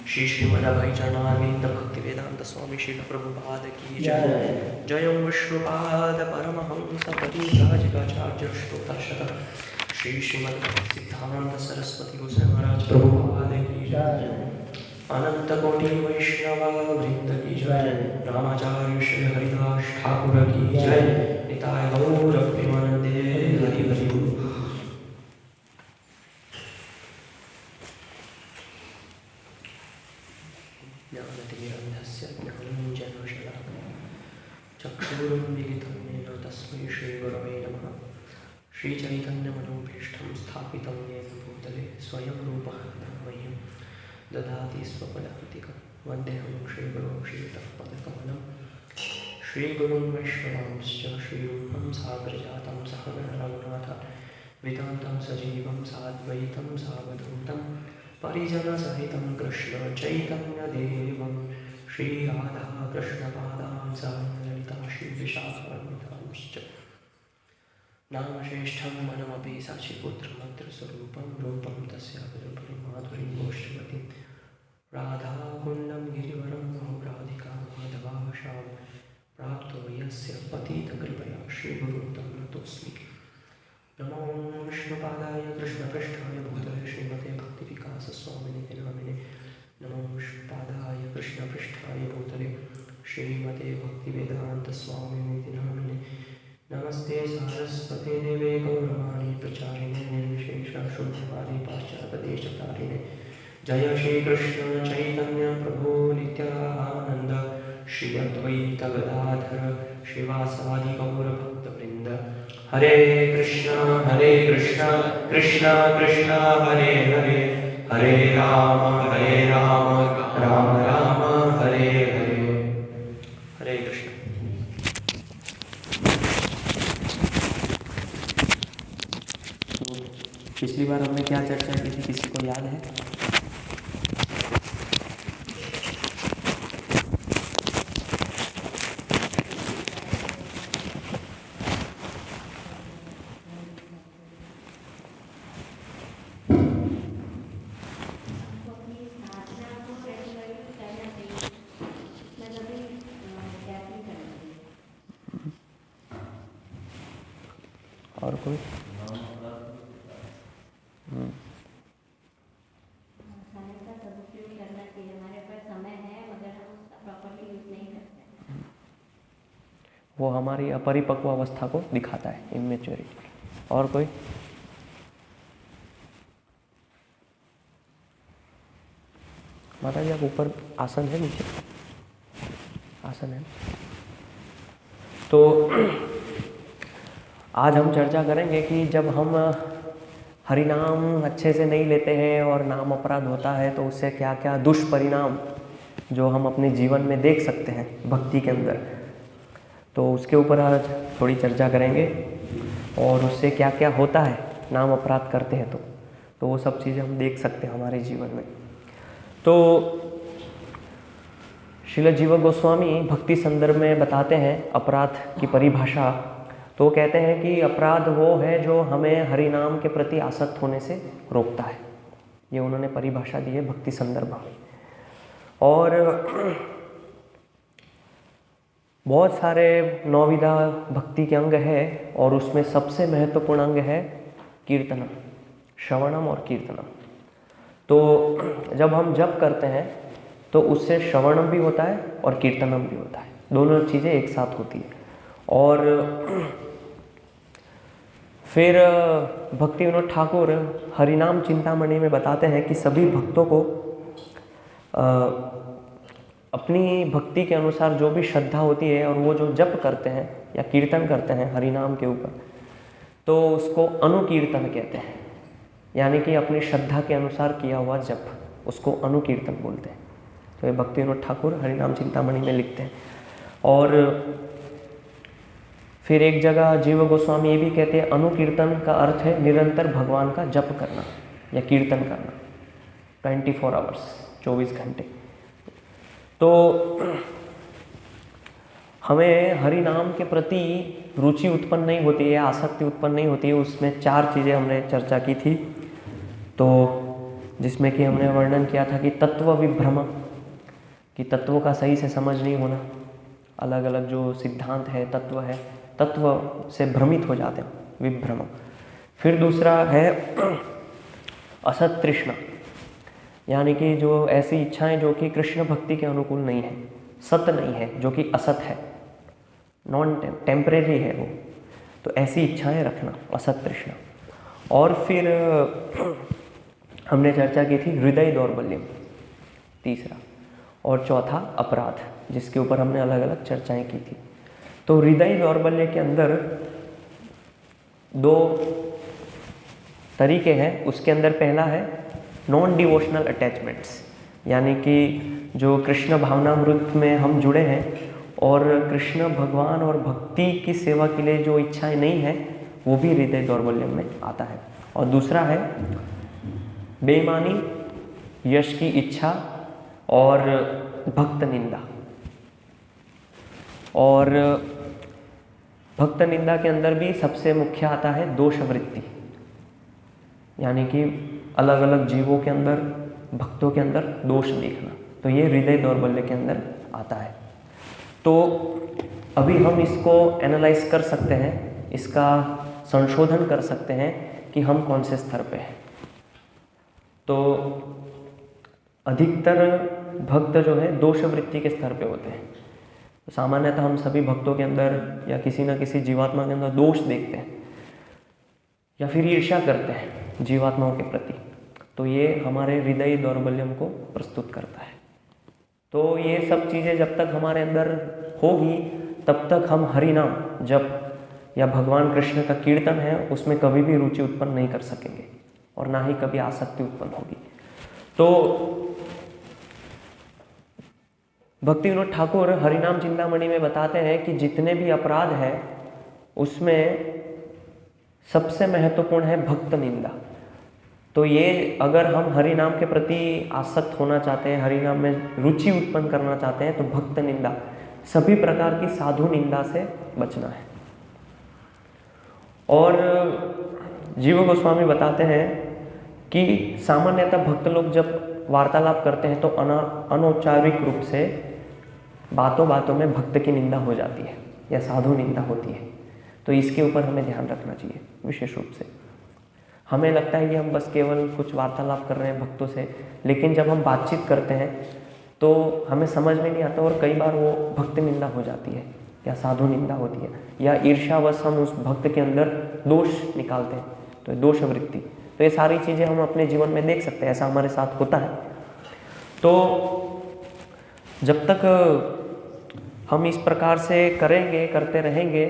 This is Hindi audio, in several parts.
श्री श्रीमदाभाई चरणारविंद भक्ति वेदांत स्वामी श्री प्रभुपाद की जय। जय विष्णुपाद परमहंस परिव्राजकाचार्य स्तोत्रशत श्री श्रीमद सिद्धांत सरस्वती गोस्वामी महाराज प्रभुपाद की जय। अनंत कोटि वैष्णव वृंद की जय। रामाचार्य श्री हरिदास ठाकुर की जय। निताय गौर प्रेमानंदे हरि हरि बोल। चक्षुरुन्मीलितं येन तस्मै श्रीगुरवे नमः। श्रीचैतन्यमनोभीष्टं स्थापितं येन भूतले स्वयं रूपः मह्यं ददाति स्वपदान्तिकं। वन्देऽहं श्रीगुरुं श्रीयुतपदकमलं श्रीगुरुं वैष्णवांश्च श्रीरूपं साग्रजातं सहगण रघुनाथ विदान्तं सजीवं साद्वैतं सावधूतं परिजनसहितं कृष्ण चैतन्यदेवं श्रीराधा कृष्णपादां ललिता श्रीविशाखान्वितांश्च। नामश्रेष्ठं मनमपि साक्षिपुत्रमन्त्रस्वरूपं रूपं तस्यापि माधुरीं गोष्ठवतीं राधाकुण्डं गिरिवरं राधिका माधवाशां प्राप्तो यस्य पतितकृपया श्रीगुरुं तं नतोऽस्मि। नमो विष्णुपादाय कृष्णपृष्ठाय भूतले श्रीमते भक्तिविकासस्वामिनिति नामिने। नमो विष्णुपादाय कृष्णपृष्ठाय भूतले श्रीमते भक्तिवेदान्तस्वामिनिति नामिने। नमस्ते सारस्वते देवे गौरवाणी प्रचारिणे निर्विशेषशून्यवादी पाश्चात्यदेशतारिणे। जय श्री कृष्ण चैतन्य प्रभु नित्यानंद श्री अद्वैत गदाधर श्रीवासादि गौर भक्तवृंद। हरे कृष्ण कृष्ण कृष्ण हरे हरे हरे राम राम राम हरे हरे। हरे कृष्ण। पिछली बार हमने क्या चर्चा की थी, किसी को याद है? और कोई? वो हमारी अपरिपक्व अवस्था को दिखाता है, इमेच्योरिटी। और कोई? माता जी आप ऊपर आसन है, नीचे आसन है। तो आज हम चर्चा करेंगे कि जब हम हरि नाम अच्छे से नहीं लेते हैं और नाम अपराध होता है तो उससे क्या क्या दुष्परिणाम जो हम अपने जीवन में देख सकते हैं भक्ति के अंदर, तो उसके ऊपर आज थोड़ी चर्चा करेंगे। और उससे क्या क्या होता है नाम अपराध करते हैं तो वो सब चीज़ें हम देख सकते हैं हमारे जीवन में। तो श्रील जीव गोस्वामी भक्ति संदर्भ में बताते हैं अपराध की परिभाषा। तो वो कहते हैं कि अपराध वो है जो हमें हरि नाम के प्रति आसक्त होने से रोकता है। ये उन्होंने परिभाषा दी है भक्ति संदर्भ में। और बहुत सारे नौविधा भक्ति के अंग है और उसमें सबसे महत्वपूर्ण अंग है कीर्तनम, श्रवणम और कीर्तनम। तो जब हम जप करते हैं तो उससे श्रवणम भी होता है और कीर्तनम भी होता है, दोनों चीज़ें एक साथ होती है। और फिर भक्ति विनोद ठाकुर हरिनाम चिंतामणि में बताते हैं कि सभी भक्तों को अपनी भक्ति के अनुसार जो भी श्रद्धा होती है और वो जो जप करते हैं या कीर्तन करते हैं हरिनाम के ऊपर, तो उसको अनुकीर्तन कहते हैं। यानी कि अपनी श्रद्धा के अनुसार किया हुआ जप, उसको अनुकीर्तन बोलते हैं। तो ये भक्ति विनोद ठाकुर हरिनाम चिंतामणि में लिखते हैं। और फिर एक जगह जीव गोस्वामी ये भी कहते हैं अनुकीर्तन का अर्थ है निरंतर भगवान का जप करना या कीर्तन करना 24 आवर्स, 24 घंटे। तो हमें हरि नाम के प्रति रुचि उत्पन्न नहीं होती है, आसक्ति उत्पन्न नहीं होती है। उसमें 4 चीज़ें हमने चर्चा की थी। तो जिसमें कि हमने वर्णन किया था कि तत्व विभ्रम, कि तत्वों का सही से समझ नहीं होना, अलग अलग जो सिद्धांत है तत्व है, तत्व से भ्रमित हो जाते हैं, विभ्रम। फिर दूसरा है असत तृष्णा, यानी कि जो ऐसी इच्छाएं जो कि कृष्ण भक्ति के अनुकूल नहीं है, सत नहीं है, जो कि असत है, नॉन टेम्परेरी है वो, तो ऐसी इच्छाएं रखना, असत तृष्णा। और फिर हमने चर्चा की थी हृदय दौर्बल्यम, तीसरा। और चौथा अपराध, जिसके ऊपर हमने अलग अलग चर्चाएं की थी। तो हृदय दौर्बल्य के अंदर 2 तरीके हैं। उसके अंदर पहला है नॉन डिवोशनल अटैचमेंट्स, यानी कि जो कृष्ण भावनामृत में हम जुड़े हैं और कृष्ण भगवान और भक्ति की सेवा के लिए जो इच्छाएं नहीं है, वो भी हृदय दौर्बल्य में आता है। और दूसरा है बेईमानी, यश की इच्छा और भक्त निंदा। और भक्त निंदा के अंदर भी सबसे मुख्य आता है दोष वृत्ति, यानी कि अलग अलग जीवों के अंदर, भक्तों के अंदर दोष देखना। तो ये हृदय दौर्बल्य के अंदर आता है। तो अभी हम इसको एनालाइज कर सकते हैं, इसका संशोधन कर सकते हैं कि हम कौन से स्तर पे हैं। तो अधिकतर भक्त जो है दोष वृत्ति के स्तर पे होते हैं। तो सामान्यतः हम सभी भक्तों के अंदर या किसी न किसी जीवात्मा के अंदर दोष देखते हैं या फिर ईर्ष्या करते हैं जीवात्माओं के प्रति। तो ये हमारे हृदय दौर्बल्यम को प्रस्तुत करता है। तो ये सब चीज़ें जब तक हमारे अंदर होगी तब तक हम हरि नाम जप या भगवान कृष्ण का कीर्तन है उसमें कभी भी रुचि उत्पन्न नहीं कर सकेंगे और ना ही कभी आसक्ति उत्पन्न होगी। तो भक्ति विनोद ठाकुर हरिनाम चिंतामणि में बताते हैं कि जितने भी अपराध हैं उसमें सबसे महत्वपूर्ण है भक्त निंदा। तो ये अगर हम हरि नाम के प्रति आसक्त होना चाहते हैं, हरि नाम में रुचि उत्पन्न करना चाहते हैं, तो भक्त निंदा, सभी प्रकार की साधु निंदा से बचना है। और जीव गोस्वामी बताते हैं कि सामान्यतः भक्त लोग जब वार्तालाप करते हैं तो अनौपचारिक रूप से बातों बातों में भक्त की निंदा हो जाती है या साधु निंदा होती है। तो इसके ऊपर हमें ध्यान रखना चाहिए विशेष रूप से। हमें लगता है कि हम बस केवल कुछ वार्तालाप कर रहे हैं भक्तों से, लेकिन जब हम बातचीत करते हैं तो हमें समझ में नहीं आता और कई बार वो भक्त निंदा हो जाती है या साधु निंदा होती है या ईर्ष्यावश हम उस भक्त के अंदर दोष निकालते हैं, तो दोष वृत्ति। तो ये सारी चीज़ें हम अपने जीवन में देख सकते हैं, ऐसा हमारे साथ होता है। तो जब तक हम इस प्रकार से करते रहेंगे,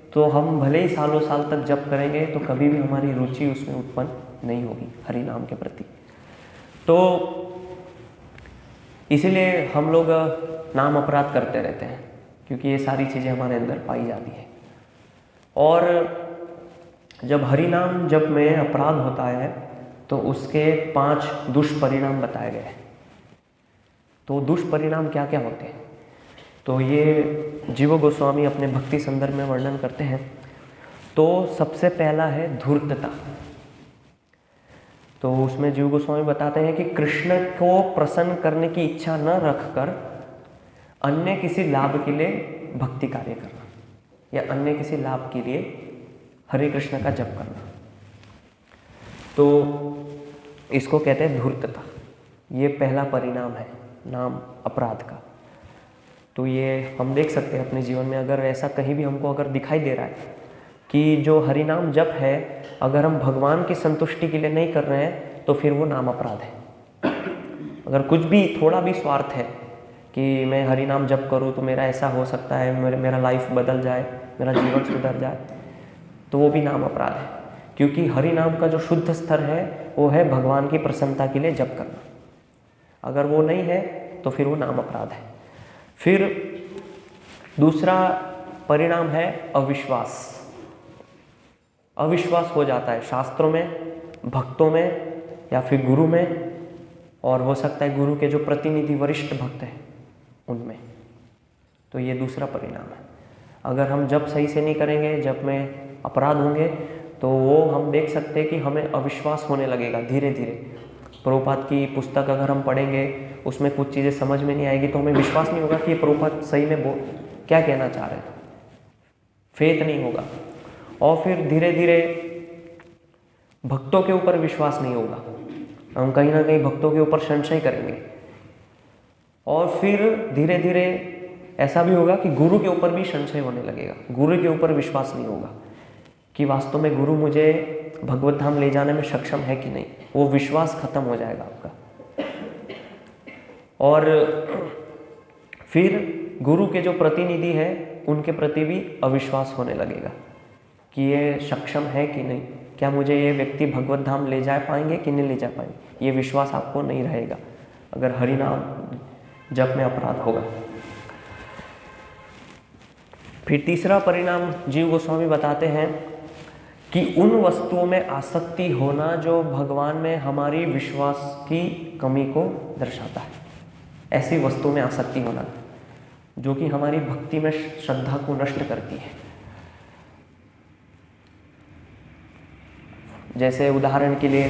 तो हम भले ही सालों साल तक जप करेंगे तो कभी भी हमारी रुचि उसमें उत्पन्न नहीं होगी हरि नाम के प्रति। तो इसीलिए हम लोग नाम अपराध करते रहते हैं, क्योंकि ये सारी चीज़ें हमारे अंदर पाई जाती है। और जब हरि नाम जप में अपराध होता है तो उसके 5 दुष्परिणाम बताए गए हैं। तो दुष्परिणाम क्या क्या होते हैं, तो ये जीव गोस्वामी अपने भक्ति संदर्भ में वर्णन करते हैं। तो सबसे पहला है धूर्तता। तो उसमें जीव गोस्वामी बताते हैं कि कृष्ण को प्रसन्न करने की इच्छा न रखकर अन्य किसी लाभ के लिए भक्ति कार्य करना, या अन्य किसी लाभ के लिए हरे कृष्ण का जप करना, तो इसको कहते हैं धूर्तता। ये पहला परिणाम है नाम अपराध का। तो ये हम देख सकते हैं अपने जीवन में, अगर ऐसा कहीं भी हमको अगर दिखाई दे रहा है कि जो हरि नाम जप है अगर हम भगवान की संतुष्टि के लिए नहीं कर रहे हैं तो फिर वो नाम अपराध है। अगर कुछ भी थोड़ा भी स्वार्थ है कि मैं हरि नाम जप करूँ तो मेरा ऐसा हो सकता है, मेरा लाइफ बदल जाए, मेरा जीवन सुधर जाए, तो वो भी नाम अपराध है। क्योंकि हरि नाम का जो शुद्ध स्तर है वो है भगवान की प्रसन्नता के लिए जप करना। अगर वो नहीं है तो फिर वो नाम अपराध है। फिर दूसरा परिणाम है अविश्वास। अविश्वास हो जाता है शास्त्रों में, भक्तों में, या फिर गुरु में, और हो सकता है गुरु के जो प्रतिनिधि वरिष्ठ भक्त हैं उनमें। तो ये दूसरा परिणाम है। अगर हम जप सही से नहीं करेंगे, जप में अपराध होंगे, तो वो हम देख सकते हैं कि हमें अविश्वास होने लगेगा धीरे धीरे। प्रभुपाद की पुस्तक अगर हम पढ़ेंगे, उसमें कुछ चीज़ें समझ में नहीं आएगी तो हमें विश्वास नहीं होगा कि प्रभुपाद सही में क्या कहना चाह रहे हैं, फेथ नहीं होगा। और फिर धीरे धीरे भक्तों के ऊपर विश्वास नहीं होगा, हम कहीं ना कहीं भक्तों के ऊपर संशय करेंगे। और फिर धीरे धीरे ऐसा भी होगा कि गुरु के ऊपर भी संशय होने लगेगा, गुरु के ऊपर विश्वास नहीं होगा कि वास्तव में गुरु मुझे भगवत धाम ले जाने में सक्षम है कि नहीं, वो विश्वास खत्म हो जाएगा आपका। और फिर गुरु के जो प्रतिनिधि है उनके प्रति भी अविश्वास होने लगेगा कि ये सक्षम है कि नहीं, क्या मुझे ये व्यक्ति भगवत धाम ले जा पाएंगे कि नहीं ले जा पाएंगे, ये विश्वास आपको नहीं रहेगा अगर हरि नाम जप में अपराध होगा। फिर तीसरा परिणाम जीव गोस्वामी बताते हैं कि उन वस्तुओं में आसक्ति होना जो भगवान में हमारी विश्वास की कमी को दर्शाता है। ऐसी वस्तुओं में आसक्ति होना जो कि हमारी भक्ति में श्रद्धा को नष्ट करती है। जैसे उदाहरण के लिए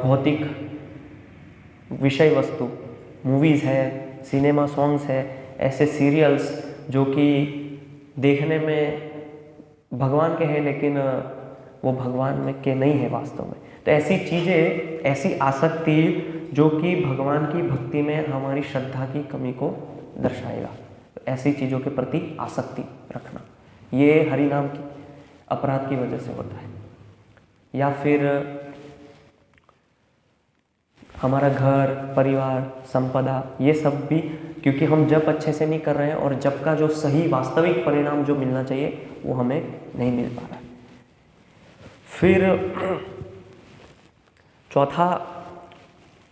भौतिक विषय वस्तु, मूवीज़ है, सिनेमा सॉन्ग्स है, ऐसे सीरियल्स जो कि देखने में भगवान के हैं लेकिन वो भगवान में के नहीं है वास्तव में। तो ऐसी चीज़ें, ऐसी आसक्ति जो कि भगवान की भक्ति में हमारी श्रद्धा की कमी को दर्शाएगा, तो ऐसी चीज़ों के प्रति आसक्ति रखना, ये हरि नाम की अपराध की वजह से होता है। या फिर हमारा घर, परिवार, संपदा, ये सब भी क्योंकि हम जप अच्छे से नहीं कर रहे हैं और जप का जो सही वास्तविक परिणाम जो मिलना चाहिए वो हमें नहीं मिल पा रहा है। फिर चौथा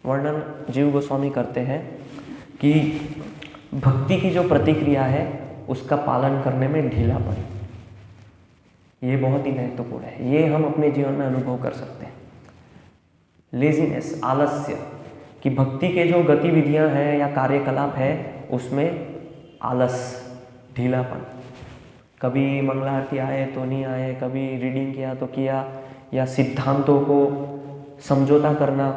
वर्णन जीव गोस्वामी करते हैं कि भक्ति की जो प्रतिक्रिया है उसका पालन करने में ढीलापन, ये बहुत ही महत्वपूर्ण है। ये हम अपने जीवन में अनुभव कर सकते हैं। लेजीनेस, आलस्य, कि भक्ति के जो गतिविधियां हैं या कार्यकलाप है उसमें आलस, ढीलापन, कभी मंगला आरती आए तो नहीं आए, कभी रीडिंग किया तो किया, या सिद्धांतों को समझौता करना,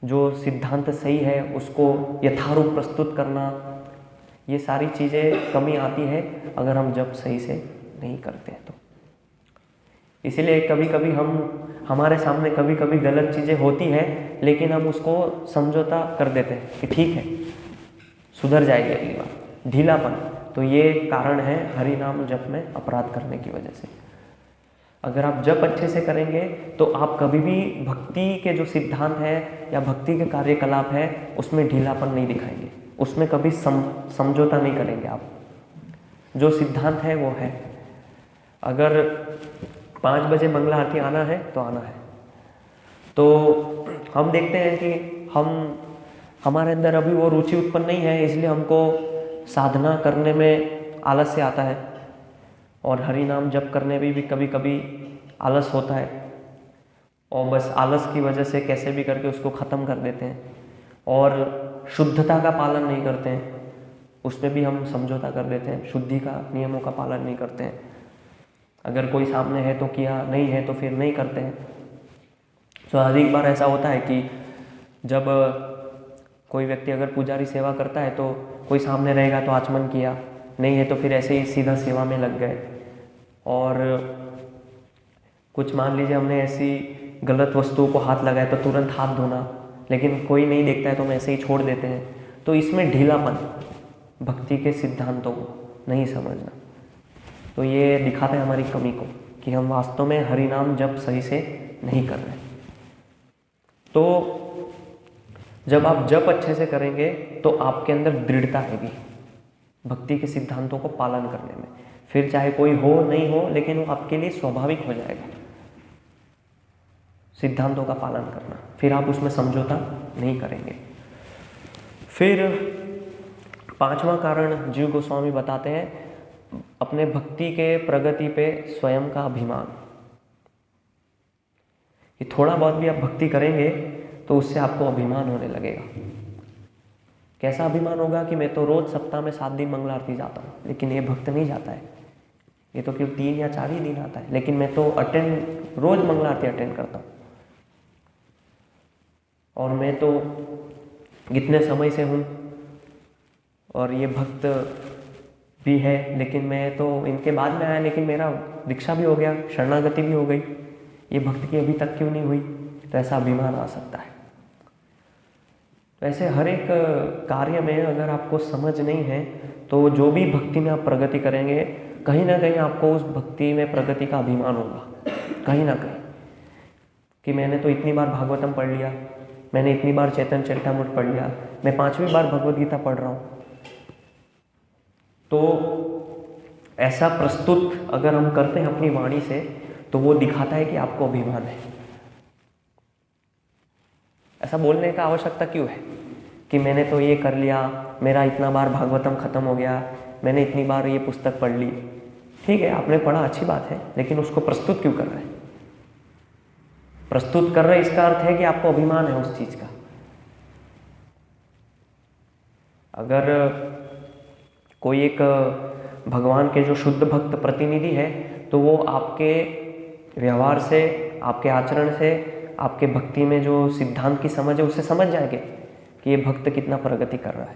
जो सिद्धांत सही है उसको यथारूप प्रस्तुत करना, ये सारी चीज़ें कमी आती है अगर हम जप सही से नहीं करते हैं तो। इसीलिए कभी कभी हमारे सामने कभी कभी गलत चीज़ें होती हैं लेकिन हम उसको समझौता कर देते हैं कि ठीक है सुधर जाएगी अगली बार, ढीलापन। तो ये कारण है हरि नाम जप में अपराध करने की वजह से। अगर आप जप अच्छे से करेंगे तो आप कभी भी भक्ति के जो सिद्धांत है या भक्ति के कार्यकलाप है उसमें ढीलापन नहीं दिखाएंगे, उसमें कभी समझौता नहीं करेंगे। आप जो सिद्धांत है वो है। अगर 5 बजे मंगला आरती आना है तो आना है। तो हम देखते हैं कि हमारे अंदर अभी वो रुचि उत्पन्न नहीं है, इसलिए हमको साधना करने में आलस्य आता है और हरि नाम जप करने में भी कभी कभी आलस होता है, और बस आलस की वजह से कैसे भी करके उसको ख़त्म कर देते हैं और शुद्धता का पालन नहीं करते हैं, उसमें भी हम समझौता कर देते हैं, शुद्धि का नियमों का पालन नहीं करते हैं। अगर कोई सामने है तो किया, नहीं है तो फिर नहीं करते हैं। तो अधिक बार ऐसा होता है कि जब कोई व्यक्ति अगर पुजारी सेवा करता है तो कोई सामने रहेगा तो आचमन किया, नहीं है तो फिर ऐसे ही सीधा सेवा में लग गए। और कुछ मान लीजिए हमने ऐसी गलत वस्तुओं को हाथ लगाया तो तुरंत हाथ धोना, लेकिन कोई नहीं देखता है तो हम ऐसे ही छोड़ देते हैं। तो इसमें ढीलापन, भक्ति के सिद्धांतों को नहीं समझना, तो ये दिखाता है हमारी कमी को कि हम वास्तव में हरि नाम जप सही से नहीं कर रहे। तो जब आप जप अच्छे से करेंगे तो आपके अंदर दृढ़ता आएगी भक्ति के सिद्धांतों को पालन करने में। फिर चाहे कोई हो नहीं हो, लेकिन वो आपके लिए स्वाभाविक हो जाएगा सिद्धांतों का पालन करना। फिर आप उसमें समझौता नहीं करेंगे। फिर 5वां कारण जीव गोस्वामी बताते हैं अपने भक्ति के प्रगति पे स्वयं का अभिमान। कि थोड़ा बहुत भी आप भक्ति करेंगे तो उससे आपको अभिमान होने लगेगा। कैसा अभिमान होगा कि मैं तो रोज सप्ताह में 7 दिन मंगला आरती जाता हूँ, लेकिन ये भक्त नहीं जाता है, ये तो केवल 3 या 4 ही दिन आता है, लेकिन मैं तो रोज मंगला आरती अटेंड करता हूँ और मैं तो कितने समय से हूँ और ये भक्त भी है, लेकिन मैं तो इनके बाद में आया, लेकिन मेरा दीक्षा भी हो गया, शरणागति भी हो गई, ये भक्त की अभी तक क्यों नहीं हुई। तो ऐसा अभिमान आ सकता है। तो ऐसे हर एक कार्य में अगर आपको समझ नहीं है तो जो भी भक्ति में आप प्रगति करेंगे, कहीं ना कहीं आपको उस भक्ति में प्रगति का अभिमान होगा, कहीं ना कहीं, कि मैंने तो इतनी बार भागवतम पढ़ लिया, मैंने इतनी बार चैतन्य चरितामृत पढ़ लिया, मैं 5वीं बार भगवद गीता पढ़ रहा हूँ। तो ऐसा प्रस्तुत अगर हम करते हैं अपनी वाणी से तो वो दिखाता है कि आपको अभिमान है। ऐसा बोलने का आवश्यकता क्यों है कि मैंने तो ये कर लिया, मेरा इतना बार भागवतम खत्म हो गया, मैंने इतनी बार ये पुस्तक पढ़ ली। ठीक है, आपने पढ़ा, अच्छी बात है, लेकिन उसको प्रस्तुत क्यों कर रहे हैं? प्रस्तुत कर रहे इसका अर्थ है कि आपको अभिमान है उस चीज का। अगर कोई एक भगवान के जो शुद्ध भक्त प्रतिनिधि है तो वो आपके व्यवहार से, आपके आचरण से, आपके भक्ति में जो सिद्धांत की समझ है उससे समझ जाएंगे कि ये भक्त कितना प्रगति कर रहा है।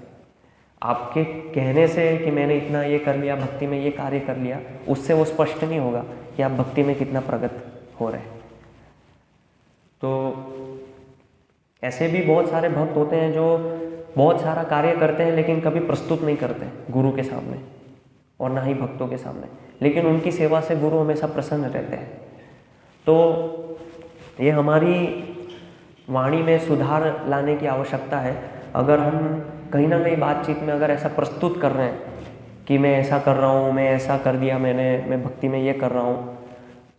आपके कहने से कि मैंने इतना ये कर लिया, भक्ति में ये कार्य कर लिया, उससे वो स्पष्ट नहीं होगा कि आप भक्ति में कितना प्रगत हो रहे हैं। तो ऐसे भी बहुत सारे भक्त होते हैं जो बहुत सारा कार्य करते हैं लेकिन कभी प्रस्तुत नहीं करते गुरु के सामने और ना ही भक्तों के सामने, लेकिन उनकी सेवा से गुरु हमेशा प्रसन्न रहते हैं। तो ये हमारी वाणी में सुधार लाने की आवश्यकता है। अगर हम कहीं ना कहीं बातचीत में अगर ऐसा प्रस्तुत कर रहे हैं कि मैं ऐसा कर रहा हूँ, मैं ऐसा कर दिया, मैं भक्ति में ये कर रहा हूँ,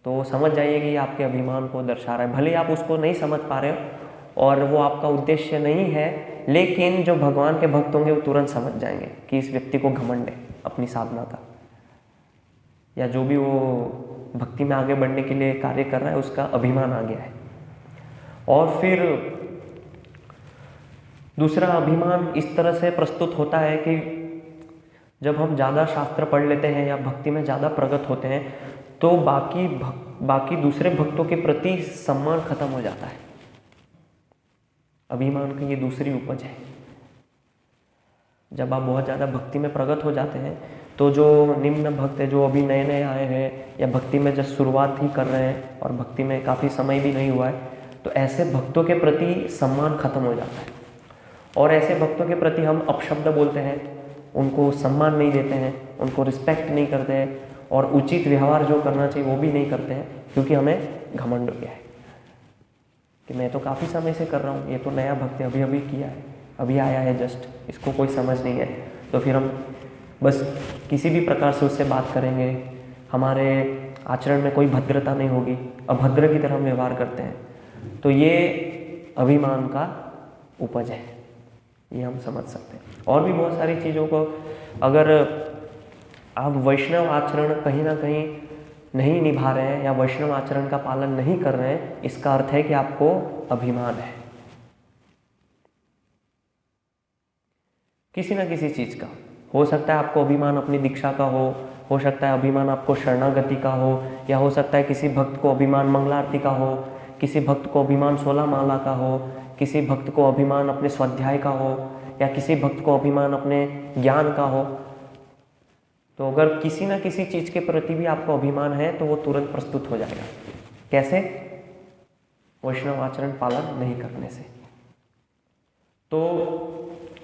तो समझ जाइए कि आपके अभिमान को दर्शा रहा है। भले आप उसको नहीं समझ पा रहे हो और वो आपका उद्देश्य नहीं है, लेकिन जो भगवान के भक्त होंगे वो तुरंत समझ जाएंगे कि इस व्यक्ति को घमंड है अपनी साधना का, या जो भी वो भक्ति में आगे बढ़ने के लिए कार्य कर रहा है उसका अभिमान आ गया है। और फिर दूसरा अभिमान इस तरह से प्रस्तुत होता है कि जब हम ज़्यादा शास्त्र पढ़ लेते हैं या भक्ति में ज़्यादा प्रगत होते हैं तो बाकी दूसरे भक्तों के प्रति सम्मान खत्म हो जाता है। अभिमान की ये दूसरी उपज है। जब आप बहुत ज़्यादा भक्ति में प्रगत हो जाते हैं तो जो निम्न भक्त है, जो अभी नए नए आए हैं या भक्ति में जब शुरुआत ही कर रहे हैं और भक्ति में काफ़ी समय भी नहीं हुआ है, तो ऐसे भक्तों के प्रति सम्मान खत्म हो जाता है और ऐसे भक्तों के प्रति हम अपशब्द बोलते हैं, उनको सम्मान नहीं देते हैं, उनको रिस्पेक्ट नहीं करते हैं और उचित व्यवहार जो करना चाहिए वो भी नहीं करते हैं, क्योंकि हमें घमंड हो गया है कि मैं तो काफ़ी समय से कर रहा हूँ, ये तो नया भक्त है, अभी अभी किया है, अभी आया है जस्ट, इसको कोई समझ नहीं है। तो फिर हम बस किसी भी प्रकार से उससे बात करेंगे, हमारे आचरण में कोई भद्रता नहीं होगी, अभद्र की तरह हम व्यवहार करते हैं, तो ये अभिमान का उपज है, ये हम समझ सकते हैं। और भी बहुत सारी चीज़ों को, अगर आप वैष्णव आचरण कहीं ना कहीं नहीं निभा रहे हैं या वैष्णव आचरण का पालन नहीं कर रहे हैं, इसका अर्थ है कि आपको अभिमान है किसी ना किसी चीज़ का। हो सकता है आपको अभिमान अपनी दीक्षा का हो सकता है अभिमान आपको शरणागति का हो, या हो सकता है किसी भक्त को अभिमान मंगला आरती का हो, किसी भक्त को अभिमान 16 माला का हो, किसी भक्त को अभिमान अपने स्वाध्याय का हो, या किसी भक्त को अभिमान अपने ज्ञान का हो। तो अगर किसी ना किसी चीज़ के प्रति भी आपको अभिमान है तो वो तुरंत प्रस्तुत हो जाएगा। कैसे? वैष्णव आचरण पालन नहीं करने से। तो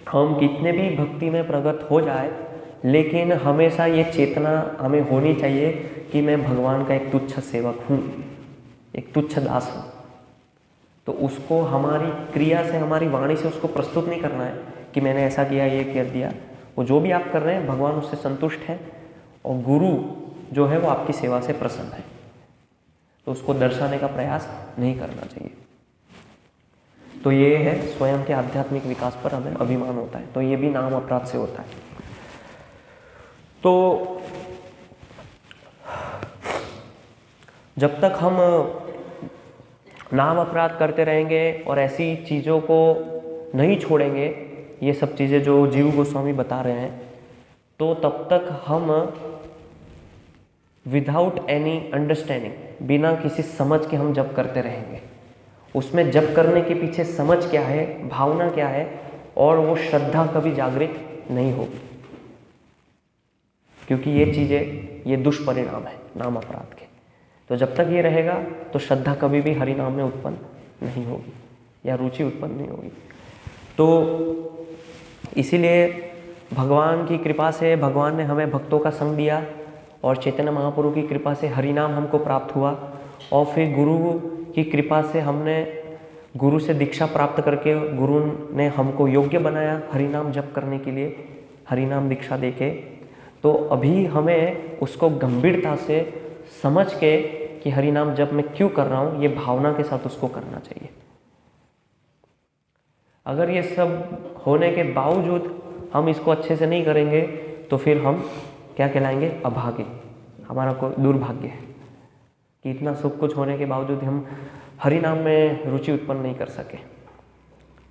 हम कितने भी भक्ति में प्रगत हो जाए, लेकिन हमेशा ये चेतना हमें होनी चाहिए कि मैं भगवान का एक तुच्छ सेवक हूँ, एक तुच्छ दास हूँ। तो उसको हमारी क्रिया से, हमारी वाणी से उसको प्रस्तुत नहीं करना है कि मैंने ऐसा किया, ये कर दिया। वो जो भी आप कर रहे हैं भगवान उससे संतुष्ट है, और गुरु जो है वो आपकी सेवा से प्रसन्न है, तो उसको दर्शाने का प्रयास नहीं करना चाहिए। तो ये है स्वयं के आध्यात्मिक विकास पर हमें अभिमान होता है, तो ये भी नाम अपराध से होता है। तो जब तक हम नाम अपराध करते रहेंगे और ऐसी चीज़ों को नहीं छोड़ेंगे, ये सब चीज़ें जो जीव गोस्वामी बता रहे हैं, तो तब तक हम विदाउट एनी अंडरस्टैंडिंग, बिना किसी समझ के हम जप करते रहेंगे। उसमें जप करने के पीछे समझ क्या है, भावना क्या है, और वो श्रद्धा कभी जागृत नहीं होगी, क्योंकि ये चीज़ें, ये दुष्परिणाम है नाम अपराध के। तो जब तक ये रहेगा तो श्रद्धा कभी भी हरि नाम में उत्पन्न नहीं होगी या रुचि उत्पन्न नहीं होगी। तो इसीलिए भगवान की कृपा से भगवान ने हमें भक्तों का संग दिया, और चैतन्य महाप्रभु की कृपा से हरि नाम हमको प्राप्त हुआ, और फिर गुरु की कृपा से हमने गुरु से दीक्षा प्राप्त करके गुरु ने हमको योग्य बनाया हरि नाम जप करने के लिए, हरि नाम दीक्षा देके। तो अभी हमें उसको गंभीरता से समझ के कि हरि नाम जप मैं क्यों कर रहा हूँ, ये भावना के साथ उसको करना चाहिए। अगर ये सब होने के बावजूद हम इसको अच्छे से नहीं करेंगे तो फिर हम क्या कहलाएंगे? अभागे। हमारा कोई दुर्भाग्य है कि इतना सब कुछ होने के बावजूद हम हरि नाम में रुचि उत्पन्न नहीं कर सके।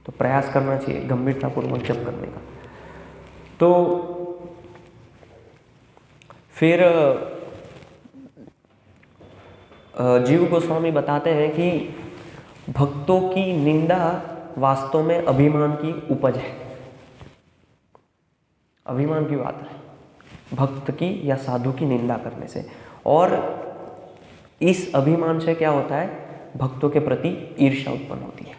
तो प्रयास करना चाहिए गंभीरतापूर्वक जप करने का। तो फिर जीव गोस्वामी बताते हैं कि भक्तों की निंदा वास्तव में अभिमान की उपज है। अभिमान की बात है भक्त की या साधु की निंदा करने से, और इस अभिमान से क्या होता है? भक्तों के प्रति ईर्ष्या उत्पन्न होती है।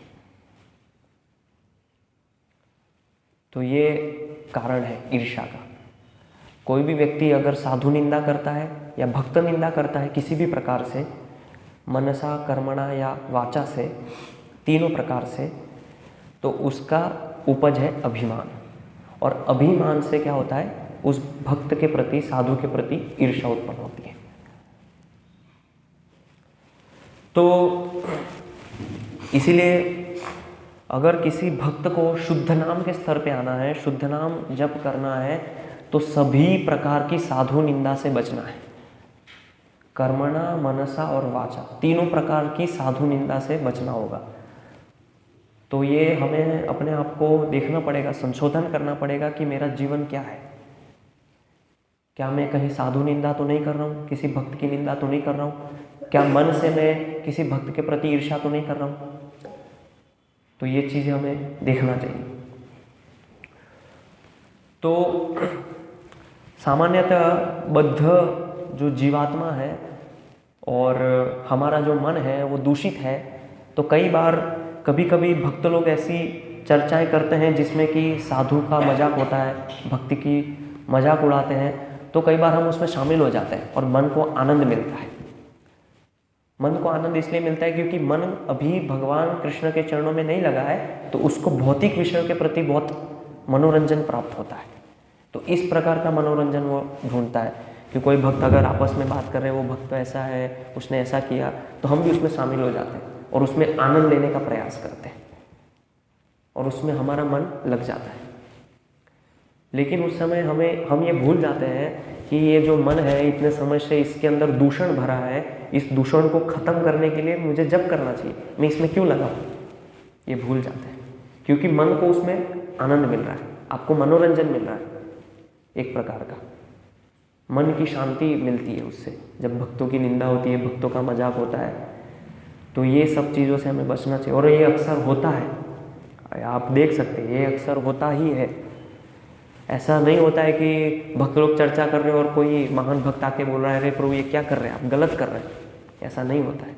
तो ये कारण है ईर्ष्या का। कोई भी व्यक्ति अगर साधु निंदा करता है या भक्त निंदा करता है किसी भी प्रकार से, मनसा, कर्मणा या वाचा से, तीनों प्रकार से, तो उसका उपज है अभिमान। और अभिमान से क्या होता है? उस भक्त के प्रति, साधु के प्रति ईर्ष्या उत्पन्न होती है। तो इसीलिए अगर किसी भक्त को शुद्ध नाम के स्तर पे आना है, शुद्ध नाम जप करना है, तो सभी प्रकार की साधु निंदा से बचना है। कर्मणा, मनसा और वाचा, तीनों प्रकार की साधु निंदा से बचना होगा। तो ये हमें अपने आप को देखना पड़ेगा, संशोधन करना पड़ेगा कि मेरा जीवन क्या है। क्या मैं कहीं साधु निंदा तो नहीं कर रहा हूँ, किसी भक्त की निंदा तो नहीं कर रहा हूँ? क्या मन से मैं किसी भक्त के प्रति ईर्ष्या तो नहीं कर रहा हूँ? तो ये चीज़ें हमें देखना चाहिए। तो सामान्यतः बद्ध जो जीवात्मा है और हमारा जो मन है वो दूषित है। तो कई बार कभी कभी भक्त लोग ऐसी चर्चाएं करते हैं जिसमें कि साधु का मजाक होता है, भक्ति की मजाक उड़ाते हैं। तो कई बार हम उसमें शामिल हो जाते हैं और मन को आनंद मिलता है। मन को आनंद इसलिए मिलता है क्योंकि मन अभी भगवान कृष्ण के चरणों में नहीं लगा है, तो उसको भौतिक विषयों के प्रति बहुत मनोरंजन प्राप्त होता है। तो इस प्रकार का मनोरंजन वो ढूंढता है कि कोई भक्त अगर आपस में बात कर रहे हैं, वो भक्त ऐसा है, उसने ऐसा किया, तो हम भी उसमें शामिल हो जाते हैं और उसमें आनंद लेने का प्रयास करते हैं और उसमें हमारा मन लग जाता है। लेकिन उस समय हम ये भूल जाते हैं कि ये जो मन है इतने समय से इसके अंदर दूषण भरा है, इस दूषण को खत्म करने के लिए मुझे जप करना चाहिए, मैं इसमें क्यों लगा हूँ, ये भूल जाते हैं। क्योंकि मन को उसमें आनंद मिल रहा है, आपको मनोरंजन मिल रहा है, एक प्रकार का मन की शांति मिलती है उससे। जब भक्तों की निंदा होती है, भक्तों का मजाक होता है, तो ये सब चीज़ों से हमें बचना चाहिए। और ये अक्सर होता है, आप देख सकते हैं, ये अक्सर होता ही है। ऐसा नहीं होता है कि भक्त लोग चर्चा कर रहे हैं और कोई महान भक्त आके बोल रहा है अरे प्रभु ये क्या कर रहे हैं, आप गलत कर रहे हैं, ऐसा नहीं होता है।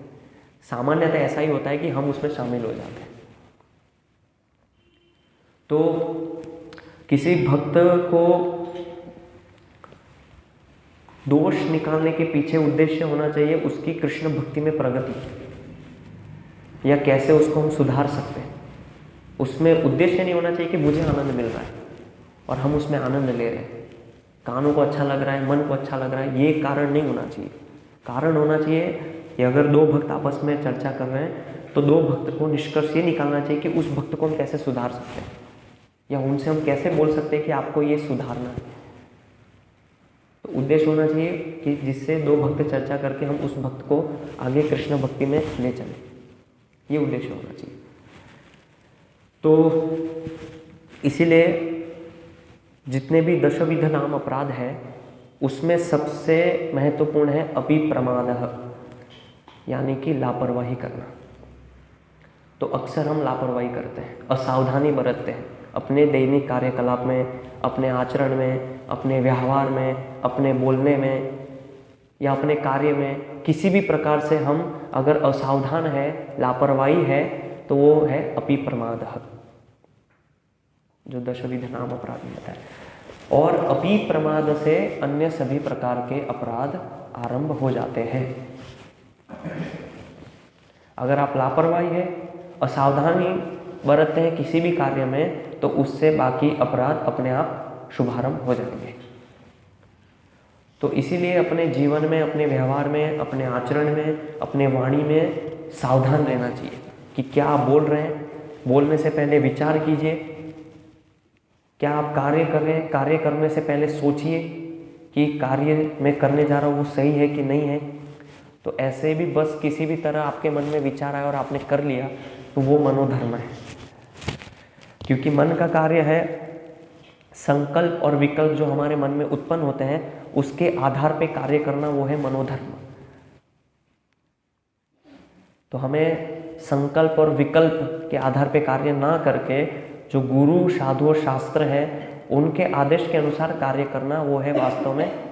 सामान्यतः ऐसा ही होता है कि हम उसमें शामिल हो जाते हैं। तो किसी भक्त को दोष निकालने के पीछे उद्देश्य होना चाहिए उसकी कृष्ण भक्ति में प्रगति, या कैसे उसको हम सुधार सकते हैं। उसमें उद्देश्य नहीं होना चाहिए कि मुझे आनंद मिल रहा है और हम उसमें आनंद ले रहे हैं, कानों को अच्छा लग रहा है, मन को अच्छा लग रहा है, ये कारण नहीं होना चाहिए। कारण होना चाहिए कि अगर दो भक्त आपस में चर्चा कर रहे हैं तो दो भक्त को निष्कर्ष ये निकालना चाहिए कि उस भक्त को हम कैसे सुधार सकते हैं, या उनसे हम कैसे बोल सकते हैं कि आपको ये सुधारना है। तो उद्देश्य होना चाहिए कि जिससे दो भक्त चर्चा करके हम उस भक्त को आगे कृष्ण भक्ति में ले चलें, ये उद्देश्य होना चाहिए। तो इसीलिए जितने भी दशविध नाम अपराध है उसमें सबसे महत्वपूर्ण है अपिप्रमादः, यानी कि लापरवाही करना। तो अक्सर हम लापरवाही करते हैं, असावधानी बरतते हैं अपने दैनिक कार्यकलाप में, अपने आचरण में, अपने व्यवहार में, अपने बोलने में या अपने कार्य में। किसी भी प्रकार से हम अगर असावधान है, लापरवाही है, तो वो है अपिप्रमादः, जो दशविध नाम अपराध में आता है। और अपिप्रमाद से अन्य सभी प्रकार के अपराध आरंभ हो जाते हैं। अगर आप लापरवाही है, असावधानी बरतते हैं किसी भी कार्य में, तो उससे बाकी अपराध अपने आप शुभारंभ हो जाएंगे। तो इसीलिए अपने जीवन में, अपने व्यवहार में, अपने आचरण में, अपने वाणी में सावधान रहना चाहिए कि क्या आप बोल रहे हैं। बोलने से पहले विचार कीजिए, क्या आप कार्य कर रहे हैं, कार्य करने से पहले सोचिए कि कार्य मैं करने जा रहा हूँ वो सही है कि नहीं है। तो ऐसे भी बस किसी भी तरह आपके मन में विचार आया और आपने कर लिया, तो वो मनोधर्म है। क्योंकि मन का कार्य है संकल्प और विकल्प जो हमारे मन में उत्पन्न होते हैं, उसके आधार पे कार्य करना, वो है मनोधर्म। तो हमें संकल्प और विकल्प के आधार पे कार्य ना करके जो गुरु, साधु और शास्त्र है उनके आदेश के अनुसार कार्य करना, वो है वास्तव में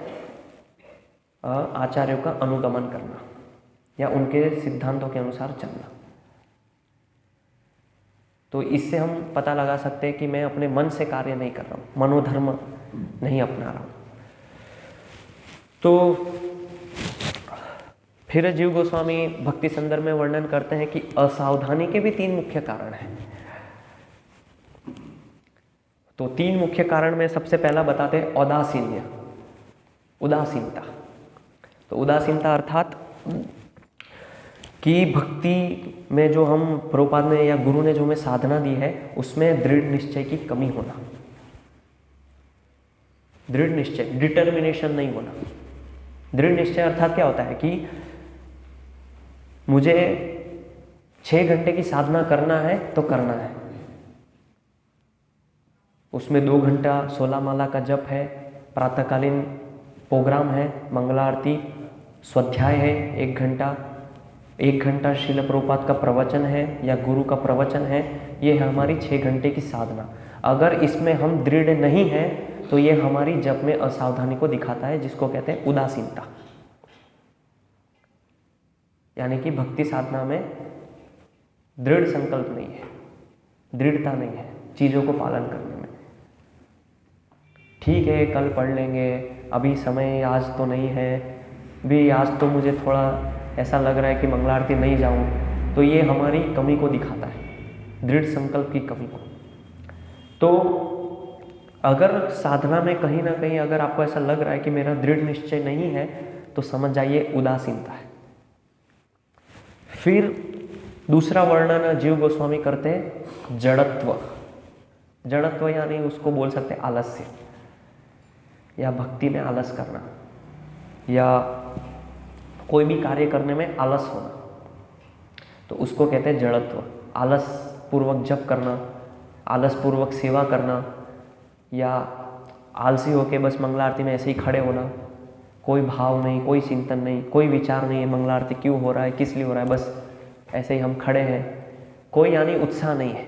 आचार्यों का अनुगमन करना या उनके सिद्धांतों के अनुसार चलना। तो इससे हम पता लगा सकते हैं कि मैं अपने मन से कार्य नहीं कर रहा हूँ, मनोधर्म नहीं अपना रहा हूँ। तो फिर जीव गोस्वामी भक्ति संदर्भ में वर्णन करते हैं कि असावधानी के भी 3 मुख्य कारण हैं। तो 3 मुख्य कारण में सबसे पहला बताते हैं औदासीन्य, उदासीनता। तो उदासीनता अर्थात कि भक्ति में जो हम प्रभुपाद ने या गुरु ने जो हमें साधना दी है उसमें दृढ़ निश्चय की कमी होना। दृढ़ निश्चय, डिटर्मिनेशन नहीं होना। दृढ़ निश्चय अर्थात क्या होता है कि मुझे 6 घंटे की साधना करना है तो करना है, उसमें 2 घंटा 16 माला का जप है, प्रातःकालीन प्रोग्राम है, मंगला आरती, स्वाध्याय है 1 घंटा श्रील प्रभुपाद का प्रवचन है या गुरु का प्रवचन है। ये है हमारी 6 घंटे की साधना। अगर इसमें हम दृढ़ नहीं हैं तो ये हमारी जप में असावधानी को दिखाता है, जिसको कहते हैं उदासीनता। यानी कि भक्ति साधना में दृढ़ संकल्प नहीं है, दृढ़ता नहीं है चीज़ों को पालन करने में। ठीक है कल पढ़ लेंगे, अभी समय आज तो नहीं है, भी आज तो मुझे थोड़ा ऐसा लग रहा है कि मंगला आरती नहीं जाऊँ, तो ये हमारी कमी को दिखाता है, दृढ़ संकल्प की कमी को। तो अगर साधना में कहीं ना कहीं अगर आपको ऐसा लग रहा है कि मेरा दृढ़ निश्चय नहीं है, तो समझ जाइए उदासीनता है। फिर दूसरा वर्णन जीव गोस्वामी करते हैं जड़त्व। जड़त्व यानी उसको बोल सकते हैं आलस्य, या भक्ति में आलस करना, या कोई भी कार्य करने में आलस होना, तो उसको कहते हैं जड़त्व। आलस पूर्वक जप करना, आलस पूर्वक सेवा करना, या आलसी होके बस मंगला आरती में ऐसे ही खड़े होना, कोई भाव नहीं, कोई चिंतन नहीं, कोई विचार नहीं है मंगला आरती क्यों हो रहा है, किस लिए हो रहा है, बस ऐसे ही हम खड़े हैं, कोई यानी उत्साह नहीं है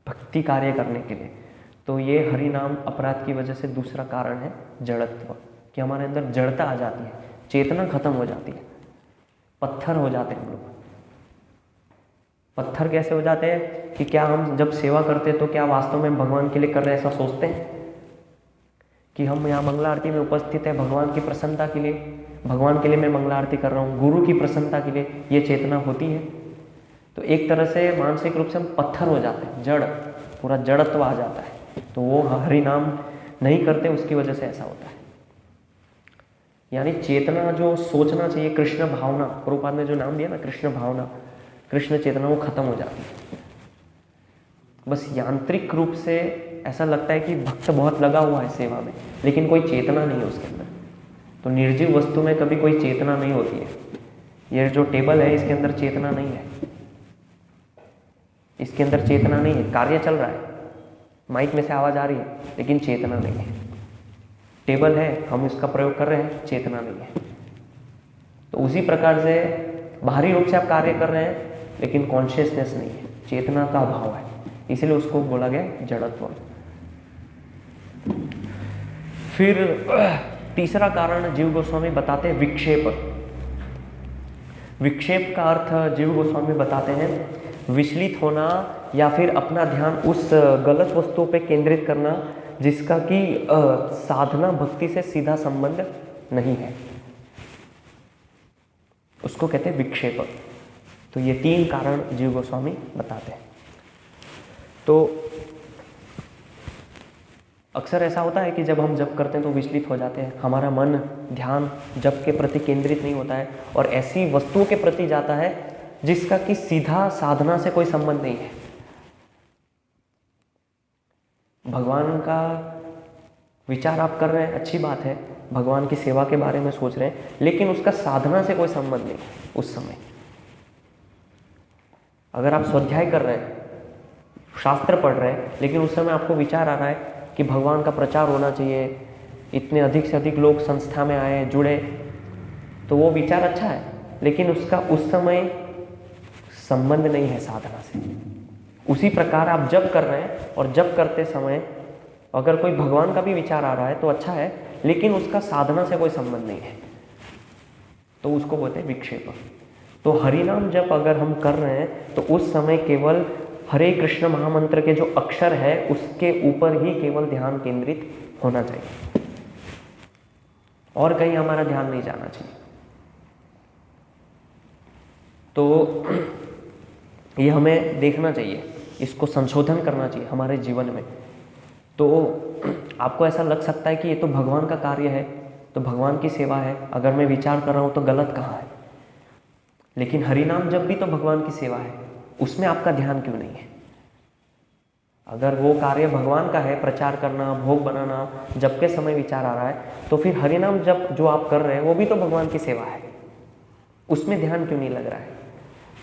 भक्ति कार्य करने के लिए। तो ये हरि नाम अपराध की वजह से दूसरा कारण है जड़त्व, कि हमारे अंदर जड़ता आ जाती है, चेतना खत्म हो जाती है, पत्थर हो जाते हैं हम लोग। पत्थर कैसे हो जाते हैं कि क्या हम जब सेवा करते हैं तो क्या वास्तव में भगवान के लिए कर रहे हैं, ऐसा सोचते हैं कि हम यहाँ मंगला आरती में उपस्थित है भगवान की प्रसन्नता के लिए, भगवान के लिए मैं मंगला आरती कर रहा हूँ, गुरु की प्रसन्नता के लिए, ये चेतना होती है। तो एक तरह से मानसिक रूप से हम पत्थर हो जाते हैं, जड़, पूरा जड़त्व आ जाता है, तो वो हरि नाम नहीं करते, उसकी वजह से ऐसा होता है। यानी चेतना जो सोचना चाहिए, कृष्ण भावना, प्रभुपाद ने जो नाम दिया ना कृष्ण भावना, कृष्ण चेतना, वो खत्म हो जाती है। बस यांत्रिक रूप से ऐसा लगता है कि भक्त बहुत लगा हुआ है सेवा में, लेकिन कोई चेतना नहीं है उसके अंदर। तो निर्जीव वस्तु में कभी कोई चेतना नहीं होती है। ये जो टेबल है इसके अंदर चेतना नहीं है, इसके अंदर चेतना नहीं है, कार्य चल रहा है, माइक में से आवाज़ आ रही है, लेकिन चेतना नहीं है। टेबल है, हम इसका प्रयोग कर रहे हैं, चेतना नहीं है। तो उसी प्रकार से बाहरी रूप से आप कार्य कर रहे हैं, लेकिन कॉन्शियसनेस नहीं है, चेतना का अभाव है, इसलिए उसको बोला गया जड़त्व। फिर तीसरा कारण जीव गोस्वामी बताते हैं विक्षेप। विक्षेप का अर्थ जीव गोस्वामी बताते हैं विचलित होना, या फिर अपना ध्यान उस गलत वस्तु पे केंद्रित करना जिसका कि साधना भक्ति से सीधा संबंध नहीं है, उसको कहते हैं विक्षेप। तो ये तीन कारण जीव गोस्वामी बताते हैं। तो अक्सर ऐसा होता है कि जब हम जप करते हैं तो विचलित हो जाते हैं, हमारा मन ध्यान जप के प्रति केंद्रित नहीं होता है और ऐसी वस्तुओं के प्रति जाता है जिसका कि सीधा साधना से कोई संबंध नहीं है। भगवान का विचार आप कर रहे हैं, अच्छी बात है, भगवान की सेवा के बारे में सोच रहे हैं, लेकिन उसका साधना से कोई संबंध नहीं है उस समय। अगर आप स्वाध्याय कर रहे हैं, शास्त्र पढ़ रहे हैं, लेकिन उस समय आपको विचार आ रहा है कि भगवान का प्रचार होना चाहिए, इतने अधिक से अधिक लोग संस्था में आए, जुड़े, तो वो विचार अच्छा है, लेकिन उसका उस समय संबंध नहीं है साधना से। उसी प्रकार आप जप कर रहे हैं और जप करते समय अगर कोई भगवान का भी विचार आ रहा है तो अच्छा है, लेकिन उसका साधना से कोई संबंध नहीं है, तो उसको बोलते हैं विक्षेप। तो हरिनाम जप अगर हम कर रहे हैं तो उस समय केवल हरे कृष्ण महामंत्र के जो अक्षर है उसके ऊपर ही केवल ध्यान केंद्रित होना चाहिए, और कहीं हमारा ध्यान नहीं जाना चाहिए। तो ये हमें देखना चाहिए, इसको संशोधन करना चाहिए हमारे जीवन में। तो आपको ऐसा लग सकता है कि ये तो भगवान का कार्य है, तो भगवान की सेवा है, अगर मैं विचार कर रहा हूँ तो गलत कहाँ है। लेकिन हरिनाम जब भी तो भगवान की सेवा है, उसमें आपका ध्यान क्यों नहीं है? अगर वो कार्य भगवान का है, प्रचार करना, भोग बनाना, जब के समय विचार आ रहा है, तो फिर हरिनाम जब जो आप कर रहे हैं वो भी तो भगवान की सेवा है, उसमें ध्यान क्यों नहीं लग रहा है?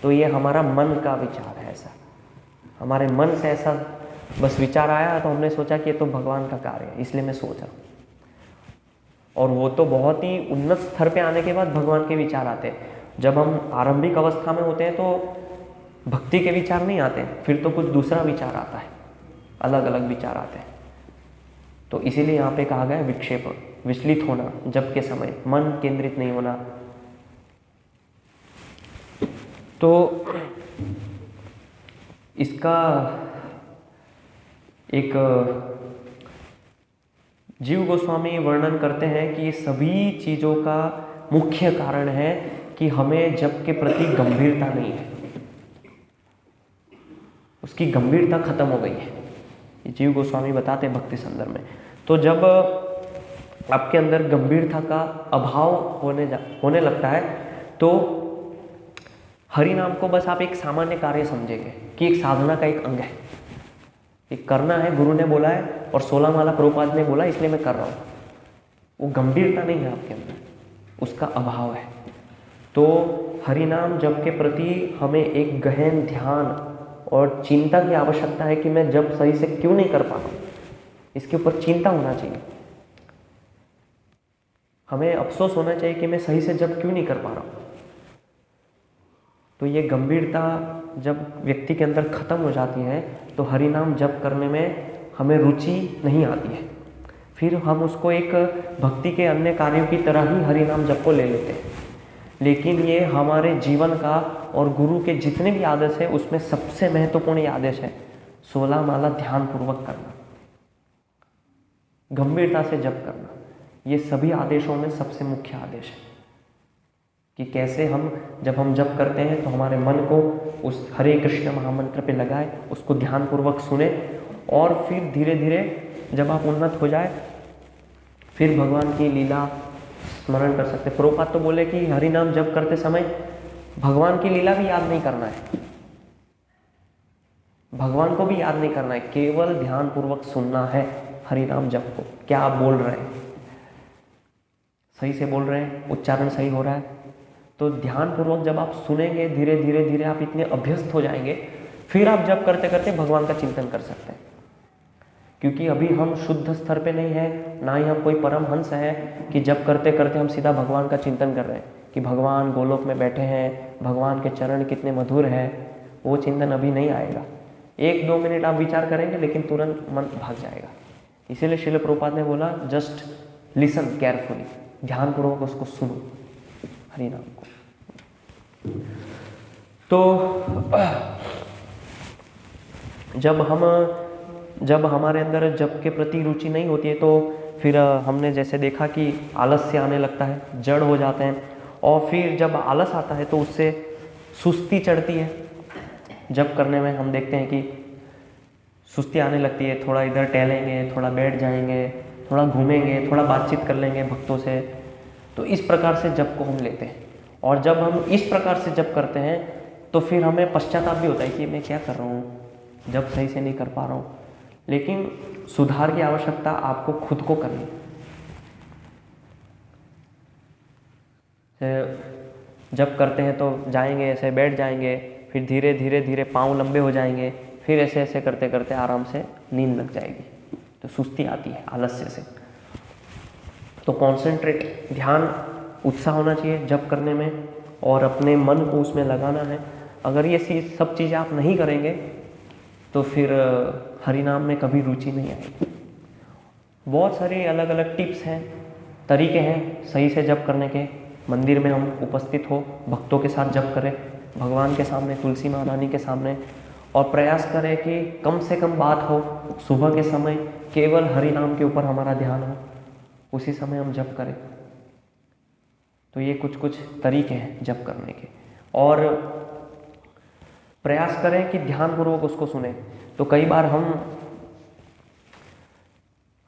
तो ये हमारा मन का विचार है, ऐसा हमारे मन से ऐसा बस विचार आया तो हमने सोचा कि ये तो भगवान का कार्य है, इसलिए मैं सोच रहा हूँ। और वो तो बहुत ही उन्नत स्तर पे आने के बाद भगवान के विचार आते हैं। जब हम आरंभिक अवस्था में होते हैं तो भक्ति के विचार नहीं आते, फिर तो कुछ दूसरा विचार आता है, अलग अलग विचार आते हैं। तो इसीलिए यहाँ पे कहा गया विक्षेप, विचलित होना, जब के समय मन केंद्रित नहीं होना। तो इसका एक जीव गोस्वामी वर्णन करते हैं कि ये सभी चीज़ों का मुख्य कारण है कि हमें जप के प्रति गंभीरता नहीं है, उसकी गंभीरता खत्म हो गई है। ये जीव गोस्वामी बताते हैं भक्ति संदर्भ में। तो जब आपके अंदर गंभीरता का अभाव होने लगता है तो हरि नाम को बस आप एक सामान्य कार्य समझेंगे कि एक साधना का एक अंग है, एक करना है, गुरु ने बोला है और 16 माला प्रभुपाद ने बोला इसलिए मैं कर रहा हूँ। वो गंभीरता नहीं है आपके अंदर, उसका अभाव है। तो हरि नाम जप के प्रति हमें एक गहन ध्यान और चिंता की आवश्यकता है कि मैं जप सही से क्यों नहीं कर पा रहा हूँ, इसके ऊपर चिंता होना चाहिए। हमें अफसोस होना चाहिए कि मैं सही से जप क्यों नहीं कर पा रहा हूँ। तो ये गंभीरता जब व्यक्ति के अंदर खत्म हो जाती है तो हरि नाम जप करने में हमें रुचि नहीं आती है, फिर हम उसको एक भक्ति के अन्य कार्यों की तरह ही हरि नाम जप को ले लेते हैं। लेकिन ये हमारे जीवन का और गुरु के जितने भी आदेश है उसमें सबसे महत्वपूर्ण आदेश है 16 माला ध्यान पूर्वक करना, गंभीरता से जप करना। ये सभी आदेशों में सबसे मुख्य आदेश है कि कैसे हम जब हम जप करते हैं तो हमारे मन को उस हरे कृष्ण महामंत्र पे लगाए, उसको ध्यानपूर्वक सुने और फिर धीरे धीरे जब आप उन्नत हो जाए फिर भगवान की लीला स्मरण कर सकते। प्रभुपाद तो बोले कि हरि नाम जप करते समय भगवान की लीला भी याद नहीं करना है, भगवान को भी याद नहीं करना है, केवल ध्यानपूर्वक सुनना है हरि नाम जप को। क्या आप बोल रहे हैं, सही से बोल रहे हैं, उच्चारण सही हो रहा है। तो ध्यानपूर्वक जब आप सुनेंगे धीरे धीरे धीरे आप इतने अभ्यस्त हो जाएंगे, फिर आप जप करते करते भगवान का चिंतन कर सकते हैं। क्योंकि अभी हम शुद्ध स्तर पे नहीं है, ना ही हम कोई परमहंस है कि जप करते करते हम सीधा भगवान का चिंतन कर रहे हैं कि भगवान गोलोक में बैठे हैं, भगवान के चरण कितने मधुर हैं। वो चिंतन अभी नहीं आएगा। 1-2 मिनट आप विचार करेंगे लेकिन तुरंत मन भाग जाएगा। इसीलिए श्रील प्रभुपाद ने बोला जस्ट लिसन केयरफुली, ध्यानपूर्वक उसको सुनो हरि नाम को। तो जब हमारे अंदर जप के प्रति रुचि नहीं होती है तो फिर हमने जैसे देखा कि आलस्य आने लगता है, जड़ हो जाते हैं। और फिर जब आलस आता है तो उससे सुस्ती चढ़ती है। जप करने में हम देखते हैं कि सुस्ती आने लगती है, थोड़ा इधर टहलेंगे, थोड़ा बैठ जाएंगे, थोड़ा घूमेंगे, थोड़ा बातचीत कर लेंगे भक्तों से। तो इस प्रकार से जप को हम लेते हैं। और जब हम इस प्रकार से जप करते हैं तो फिर हमें पश्चाताप भी होता है कि मैं क्या कर रहा हूँ, जब सही से नहीं कर पा रहा हूँ। लेकिन सुधार की आवश्यकता आपको खुद को करनी है। जब करते हैं तो जाएंगे, ऐसे बैठ जाएंगे, फिर धीरे धीरे धीरे पाँव लंबे हो जाएंगे, फिर ऐसे ऐसे करते करते आराम से नींद लग जाएगी, तो सुस्ती आती है आलस्य से। तो कॉन्सेंट्रेट, ध्यान, उत्साह होना चाहिए जप करने में और अपने मन को उसमें लगाना है। अगर ये सब चीज़ें आप नहीं करेंगे तो फिर हरि नाम में कभी रुचि नहीं आएगी। बहुत सारी अलग अलग टिप्स हैं, तरीके हैं सही से जप करने के। मंदिर में हम उपस्थित हो, भक्तों के साथ जप करें, भगवान के सामने, तुलसी महारानी के सामने, और प्रयास करें कि कम से कम बात हो, सुबह के समय केवल हरि नाम के ऊपर हमारा ध्यान हो, उसी समय हम जप करें। तो ये कुछ कुछ तरीके हैं जप करने के। और प्रयास करें कि ध्यानपूर्वक उसको सुने। तो कई बार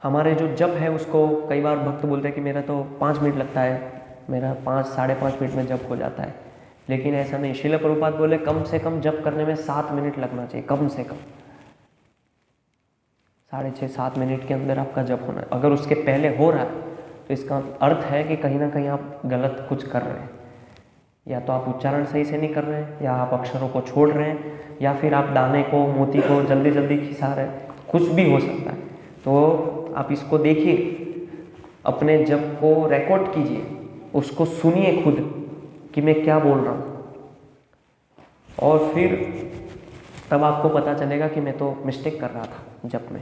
हमारे जो जप है उसको कई बार भक्त बोलते हैं कि मेरा तो 5 मिनट लगता है, मेरा 5-5.5 मिनट में जप हो जाता है। लेकिन ऐसा नहीं। श्रील प्रभुपाद बोले कम से कम जप करने में 7 मिनट लगना चाहिए, कम से कम 6.5-7 मिनट के अंदर आपका जप होना है। अगर उसके पहले हो रहा है तो इसका अर्थ है कि कहीं ना कहीं आप गलत कुछ कर रहे हैं। या तो आप उच्चारण सही से नहीं कर रहे हैं, या आप अक्षरों को छोड़ रहे हैं, या फिर आप दाने को, मोती को जल्दी जल्दी खिसा रहे हैं, कुछ भी हो सकता है। तो आप इसको देखिए, अपने जप को रिकॉर्ड कीजिए, उसको सुनिए खुद कि मैं क्या बोल रहा हूँ, और फिर तब आपको पता चलेगा कि मैं तो मिस्टेक कर रहा था जप में।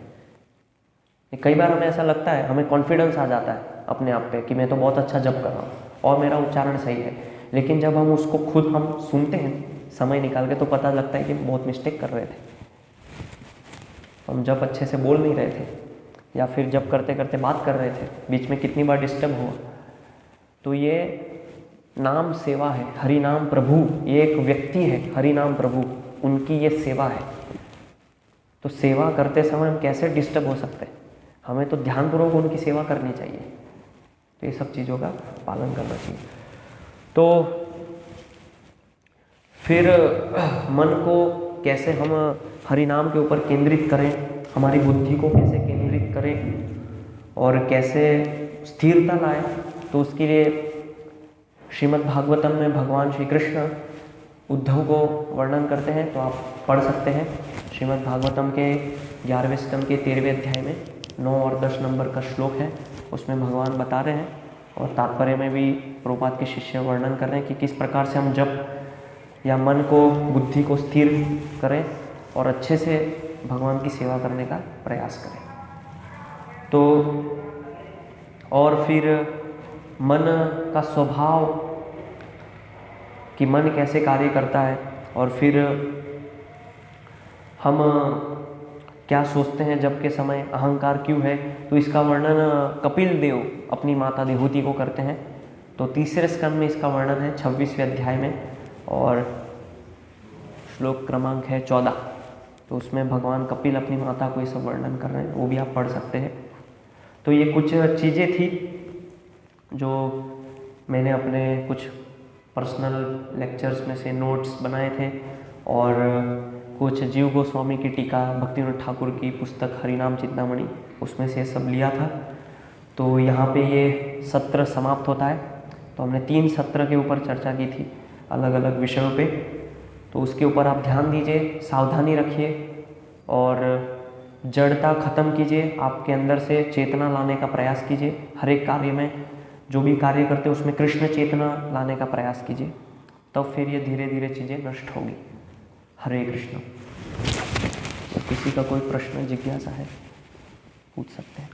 कई बार हमें ऐसा लगता है, हमें कॉन्फिडेंस आ जाता है अपने आप पे कि मैं तो बहुत अच्छा जप कर रहा हूँ और मेरा उच्चारण सही है। लेकिन जब हम उसको खुद हम सुनते हैं समय निकाल के तो पता लगता है कि बहुत मिस्टेक कर रहे थे, हम जब अच्छे से बोल नहीं रहे थे। या फिर जब करते करते बात कर रहे थे, बीच में कितनी बार डिस्टर्ब हुआ। तो ये नाम सेवा है, हरि नाम प्रभु, ये एक व्यक्ति है हरि नाम प्रभु, उनकी ये सेवा है। तो सेवा करते समय हम कैसे डिस्टर्ब हो सकते हैं? हमें तो ध्यानपूर्वक उनकी सेवा करनी चाहिए। तो ये सब चीज़ों का पालन करना चाहिए। तो फिर मन को कैसे हम हरि नाम के ऊपर केंद्रित करें, हमारी बुद्धि को कैसे केंद्रित करें और कैसे स्थिरता लाएं, तो उसके लिए श्रीमद् भागवतम में भगवान श्री कृष्ण उद्धव को वर्णन करते हैं। तो आप पढ़ सकते हैं श्रीमद् भागवतम के 11वें स्कंद के 13वें अध्याय में 9 और 10 नंबर का श्लोक है। उसमें भगवान बता रहे हैं और तात्पर्य में भी प्रभुपाद के शिष्य वर्णन कर रहे हैं कि किस प्रकार से हम जप या मन को, बुद्धि को स्थिर करें और अच्छे से भगवान की सेवा करने का प्रयास करें। तो और फिर मन का स्वभाव कि मन कैसे कार्य करता है और फिर हम क्या सोचते हैं जब के समय, अहंकार क्यों है, तो इसका वर्णन कपिल देव अपनी माता देहूति को करते हैं। तो तीसरे स्कंद में इसका वर्णन है 26वें अध्याय में और श्लोक क्रमांक है 14। तो उसमें भगवान कपिल अपनी माता को ये सब वर्णन कर रहे हैं, वो भी आप पढ़ सकते हैं। तो ये कुछ चीज़ें थी जो मैंने अपने कुछ पर्सनल लेक्चर्स में से नोट्स बनाए थे और कुछ जीव गोस्वामी की टीका, भक्तिविनोद ठाकुर की पुस्तक हरिनाम चिंतामणि, उसमें से सब लिया था। तो यहाँ पे ये सत्र समाप्त होता है। तो हमने 3 सत्र के ऊपर चर्चा की थी अलग अलग विषयों पे। तो उसके ऊपर आप ध्यान दीजिए, सावधानी रखिए और जड़ता खत्म कीजिए, आपके अंदर से चेतना लाने का प्रयास कीजिए। हर एक कार्य में जो भी कार्य करते हैं उसमें कृष्ण चेतना लाने का प्रयास कीजिए, तब फिर ये धीरे धीरे चीज़ें नष्ट होगी। हरे कृष्ण। तो किसी का कोई प्रश्न, जिज्ञासा है, पूछ सकते हैं।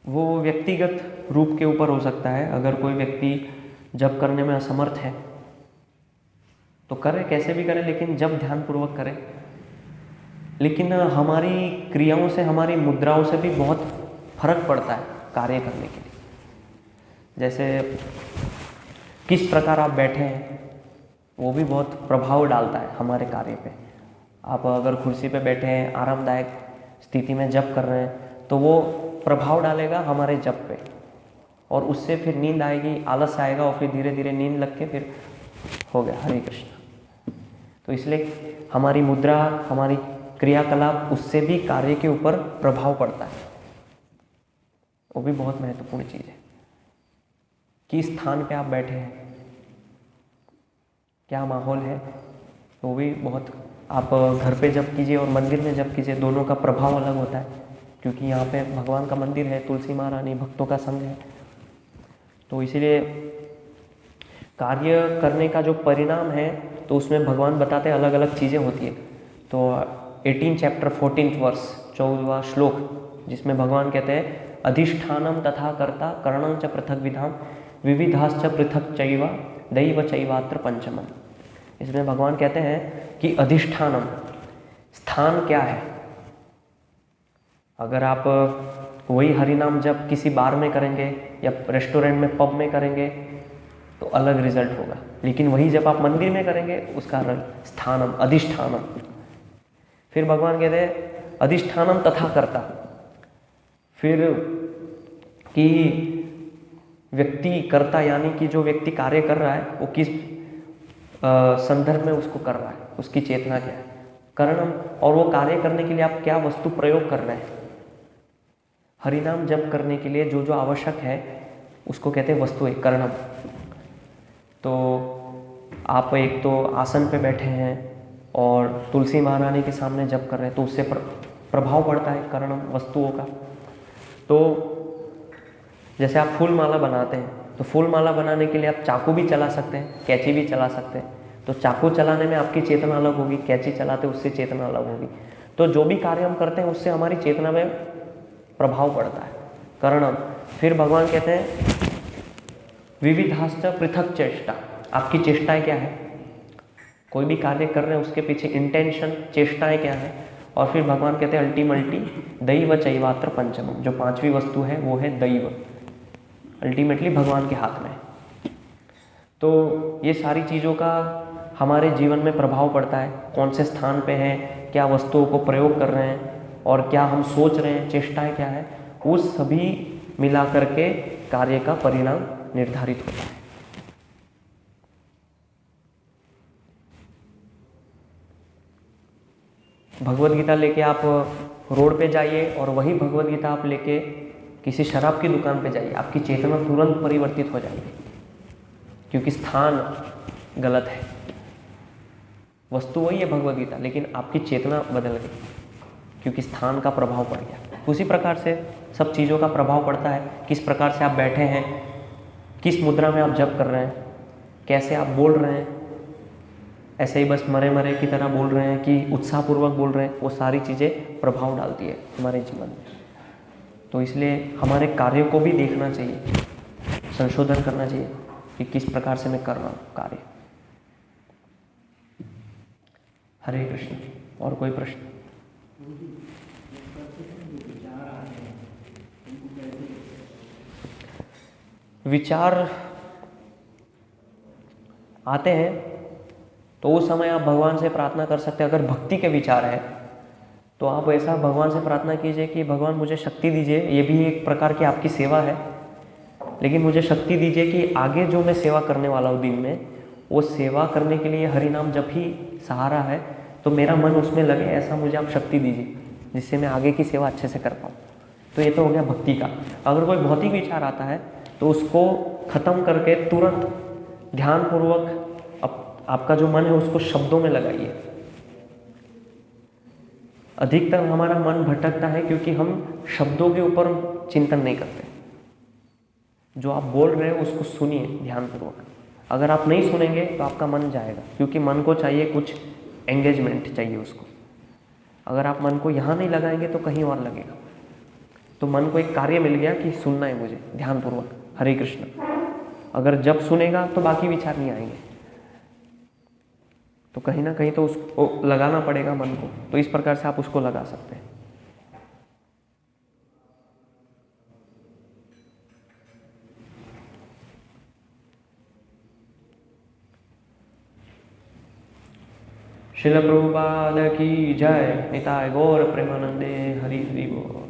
वो व्यक्तिगत रूप के ऊपर हो सकता है। अगर कोई व्यक्ति जप करने में असमर्थ है तो करे, कैसे भी करे, लेकिन जब ध्यानपूर्वक करे। लेकिन हमारी क्रियाओं से, हमारी मुद्राओं से भी बहुत फर्क पड़ता है कार्य करने के लिए। जैसे किस प्रकार आप बैठे हैं वो भी बहुत प्रभाव डालता है हमारे कार्य पे। आप अगर कुर्सी पे बैठे हैं, आरामदायक स्थिति में जप कर रहे हैं, तो वो प्रभाव डालेगा हमारे जप पे और उससे फिर नींद आएगी, आलस आएगा और फिर धीरे धीरे नींद लग के फिर हो गया हरे कृष्ण। तो इसलिए हमारी मुद्रा, हमारी क्रियाकलाप, उससे भी कार्य के ऊपर प्रभाव पड़ता है। वो भी बहुत महत्वपूर्ण चीज़ है। किस स्थान पे आप बैठे हैं, क्या माहौल है, वो भी बहुत। आप घर पे जप कीजिए और मंदिर में जप कीजिए, दोनों का प्रभाव अलग होता है। क्योंकि यहाँ पे भगवान का मंदिर है, तुलसी महारानी, भक्तों का संघ है। तो इसीलिए कार्य करने का जो परिणाम है, तो उसमें भगवान बताते हैं अलग अलग चीज़ें होती है। तो 18 चैप्टर 14 वर्स 14वां श्लोक, जिसमें भगवान कहते हैं अधिष्ठानम तथा कर्ता करणं च पृथक विधाम विविधाश्च पृथक चैव दैव चैवात्र पंचमम। इसमें भगवान कहते हैं कि अधिष्ठानम, स्थान क्या है। अगर आप वही हरिनाम जब किसी बार में करेंगे या रेस्टोरेंट में, पब में करेंगे तो अलग रिजल्ट होगा। लेकिन वही जब आप मंदिर में करेंगे उसका स्थानम, अधिष्ठानम। फिर भगवान कहते हैं अधिष्ठानम तथा कर्ता, फिर कि व्यक्ति कर्ता, यानी कि जो व्यक्ति कार्य कर रहा है वो किस संदर्भ में उसको कर रहा है, उसकी चेतना क्या है, करणम, और वो कार्य करने के लिए आप क्या वस्तु प्रयोग कर रहे हैं। हरिनाम जप करने के लिए जो जो आवश्यक है उसको कहते हैं वस्तु एक करणम। तो आप एक तो आसन पे बैठे हैं और तुलसी महारानी के सामने जप कर रहे हैं, तो उससे प्रभाव पड़ता है करणम वस्तुओं का। तो जैसे आप फूल माला बनाते हैं, तो फूल माला बनाने के लिए आप चाकू भी चला सकते हैं, कैंची भी चला सकते हैं। तो चाकू चलाने में आपकी चेतना अलग होगी, कैंची चलाते उससे चेतना अलग होगी। तो जो भी कार्य हम करते हैं उससे हमारी चेतना में प्रभाव पड़ता है, करणम। फिर भगवान कहते हैं विविधाश्च पृथक चेष्टा। आपकी चेष्टाएं क्या है, कोई भी कार्य कर रहे हैं उसके पीछे इंटेंशन, चेष्टाएं क्या है। और फिर भगवान कहते हैं अल्टीमेटली दैव चैवात्र पंचमम, जो पांचवी वस्तु है वो है दैव, अल्टीमेटली भगवान के हाथ में। तो ये सारी चीज़ों का हमारे जीवन में प्रभाव पड़ता है, कौन से स्थान पे हैं, क्या वस्तुओं को प्रयोग कर रहे हैं और क्या हम सोच रहे हैं, चेष्टाएं क्या है, वो सभी मिला करके कार्य का परिणाम निर्धारित होता है। भगवद गीता लेके आप रोड पे जाइए और वही भगवद गीता आप लेके किसी शराब की दुकान पे जाइए, आपकी चेतना तुरंत परिवर्तित हो जाएगी, क्योंकि स्थान गलत है। वस्तु वही है भगवद गीता, लेकिन आपकी चेतना बदल गई क्योंकि स्थान का प्रभाव पड़ गया। उसी प्रकार से सब चीज़ों का प्रभाव पड़ता है, किस प्रकार से आप बैठे हैं, किस मुद्रा में आप जप कर रहे हैं, कैसे आप बोल रहे हैं, ऐसे ही बस मरे मरे की तरह बोल रहे हैं कि उत्साहपूर्वक बोल रहे हैं, वो सारी चीज़ें प्रभाव डालती है हमारे जीवन में। तो इसलिए हमारे कार्यों को भी देखना चाहिए, संशोधन करना चाहिए कि किस प्रकार से मैं कर रहा हूँ कार्य। हरे कृष्ण। और कोई प्रश्न? विचार आते हैं तो उस समय आप भगवान से प्रार्थना कर सकते हैं। अगर भक्ति के विचार है तो आप ऐसा भगवान से प्रार्थना कीजिए कि भगवान मुझे शक्ति दीजिए, ये भी एक प्रकार की आपकी सेवा है, लेकिन मुझे शक्ति दीजिए कि आगे जो मैं सेवा करने वाला हूँ दिन में, वो सेवा करने के लिए हरि नाम जप ही सहारा है, तो मेरा मन उसमें लगे, ऐसा मुझे आप शक्ति दीजिए जिससे मैं आगे की सेवा अच्छे से कर पाऊँ। तो ये तो हो गया भक्ति का। अगर कोई भौतिक विचार आता है तो उसको खत्म करके तुरंत ध्यानपूर्वक आपका जो मन है उसको शब्दों में लगाइए। अधिकतर हमारा मन भटकता है क्योंकि हम शब्दों के ऊपर चिंतन नहीं करते। जो आप बोल रहे हैं उसको सुनिए ध्यानपूर्वक। अगर आप नहीं सुनेंगे तो आपका मन जाएगा, क्योंकि मन को चाहिए कुछ एंगेजमेंट चाहिए उसको। अगर आप मन को यहाँ नहीं लगाएंगे तो कहीं और लगेगा। तो मन को एक कार्य मिल गया कि सुनना है मुझे ध्यानपूर्वक, हरे कृष्ण। अगर जब सुनेगा तो बाकी विचार नहीं आएंगे, तो कहीं ना कहीं तो उसको लगाना पड़ेगा मन को। तो इस प्रकार से आप उसको लगा सकते हैं। श्रील प्रभुपाद की जय। निताय गौर प्रेमानंदे हरि हरि बोल।